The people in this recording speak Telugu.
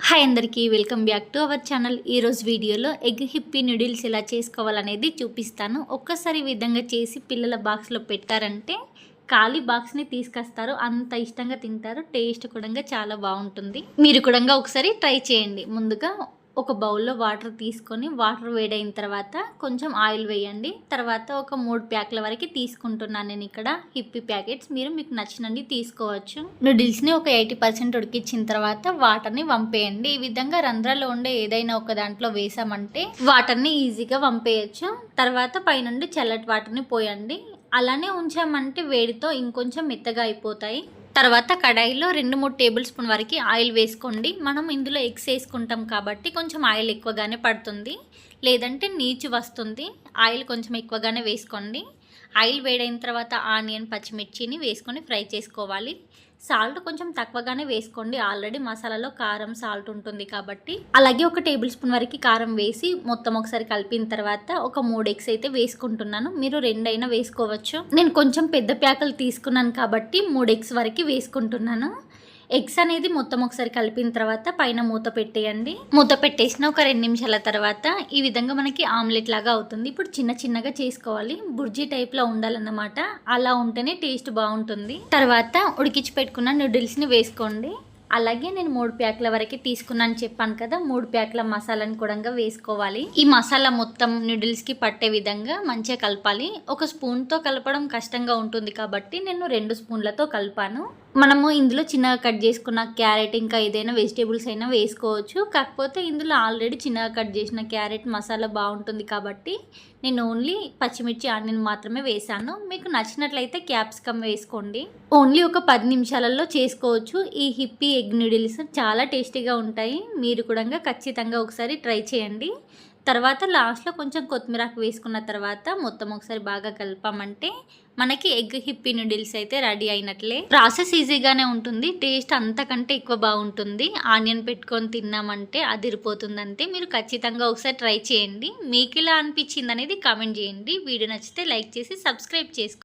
హాయ్ అందరికీ welcome back to our channel. ఈరోజు వీడియోలో ఎగ్ హిప్పీ నూడిల్స్ ఎలా చేసుకోవాలనేది చూపిస్తాను. ఒక్కసారి ఈ విధంగా చేసి పిల్లల బాక్స్లో పెట్టారంటే ఖాళీ బాక్స్ని తీసుకొస్తారు, అంత ఇష్టంగా తింటారు. టేస్ట్ కూడా చాలా బాగుంటుంది. మీరు కూడా ఒకసారి ట్రై చేయండి. ముందుగా ఒక బౌల్లో వాటర్ తీసుకొని వాటర్ వేడైన తర్వాత కొంచెం ఆయిల్ వేయండి. తర్వాత ఒక 3 ప్యాక్ల వరకు తీసుకుంటున్నాను నేను ఇక్కడ హిప్పీ ప్యాకెట్స్. మీకు నచ్చినండి తీసుకోవచ్చు. నూడిల్స్ని ఒక 80% ఉడికించిన తర్వాత వాటర్ని వంపేయండి. ఈ విధంగా రంధ్రాల్లో ఉండే ఏదైనా ఒక దాంట్లో వేసామంటే వాటర్ని ఈజీగా వంపేయచ్చు. తర్వాత పైనుండి చల్లటి వాటర్ని పోయండి. అలానే ఉంచామంటే వేడితో ఇంకొంచెం మెత్తగా అయిపోతాయి. తర్వాత కడాయిలో 2-3 టేబుల్ స్పూన్ వరకు ఆయిల్ వేసుకోండి. మనం ఇందులో ఎగ్స్ వేసుకుంటాం కాబట్టి కొంచెం ఆయిల్ ఎక్కువగానే పడుతుంది, లేదంటే నీచు వస్తుంది. ఆయిల్ కొంచెం ఎక్కువగానే వేసుకోండి. ఆయిల్ వేడైన తర్వాత ఆనియన్, పచ్చిమిర్చిని వేసుకొని ఫ్రై చేసుకోవాలి. సాల్ట్ కొంచెం తక్కువగానే వేసుకోండి, ఆల్రెడీ మసాలాలో కారం సాల్ట్ ఉంటుంది కాబట్టి. అలాగే ఒక టేబుల్ స్పూన్ వరకు కారం వేసి మొత్తం ఒకసారి కలిపిన తర్వాత ఒక 3 ఎగ్స్ అయితే వేసుకుంటున్నాను. మీరు 2 అయినా వేసుకోవచ్చు. నేను కొంచెం పెద్ద ప్యాకులు తీసుకున్నాను కాబట్టి 3 ఎగ్స్ వరకు వేసుకుంటున్నాను. ఎగ్స్ అనేది మొత్తం ఒకసారి కలిపిన తర్వాత పైన మూత పెట్టేయండి. మూత పెట్టేసిన ఒక 2 నిమిషాల తర్వాత ఈ విధంగా మనకి ఆమ్లెట్ లాగా అవుతుంది. ఇప్పుడు చిన్నగా చేసుకోవాలి, బుర్జీ టైప్లో ఉండాలన్నమాట. అలా ఉంటేనే టేస్ట్ బాగుంటుంది. తర్వాత ఉడికించి పెట్టుకున్న నూడిల్స్ని వేసుకోండి. అలాగే నేను 3 ప్యాక్ల వరకు తీసుకున్నాను చెప్పాను కదా, 3 ప్యాక్ల మసాలాని కూడా వేసుకోవాలి. ఈ మసాలా మొత్తం నూడిల్స్కి పట్టే విధంగా మంచిగా కలపాలి. ఒక స్పూన్తో కలపడం కష్టంగా ఉంటుంది కాబట్టి నేను 2 స్పూన్లతో కలిపాను. మనము ఇందులో చిన్నగా కట్ చేసుకున్న క్యారెట్ ఇంకా ఏదైనా వెజిటేబుల్స్ అయినా వేసుకోవచ్చు. కాకపోతే ఇందులో ఆల్రెడీ చిన్నగా కట్ చేసిన క్యారెట్ మసాలా బాగుంటుంది కాబట్టి నేను ఓన్లీ పచ్చిమిర్చి, ఆనియన్ మాత్రమే వేసాను. మీకు నచ్చినట్లయితే క్యాప్సికమ్ వేసుకోండి. ఓన్లీ ఒక 10 నిమిషాలలో చేసుకోవచ్చు. ఈ హిప్పీ ఎగ్ నూడిల్స్ చాలా టేస్టీగా ఉంటాయి. మీరు కూడా ఖచ్చితంగా ఒకసారి ట్రై చేయండి. తర్వాత లాస్ట్లో కొంచెం కొత్తిమీరకు వేసుకున్న తర్వాత మొత్తం ఒకసారి బాగా కలిపామంటే మనకి ఎగ్ హిప్పీ నూడిల్స్ అయితే రెడీ అయినట్లే. ప్రాసెస్ ఈజీగానే ఉంటుంది, టేస్ట్ అంతకంటే ఎక్కువ బాగుంటుంది. ఆనియన్ పెట్టుకొని తిన్నామంటే అదిరిపోతుంది. అంతే. మీరు ఖచ్చితంగా ఒకసారి ట్రై చేయండి. మీకు ఇలా అనిపించింది అనేది కామెంట్ చేయండి. వీడియో నచ్చితే లైక్ చేసి సబ్స్క్రైబ్ చేసుకోండి.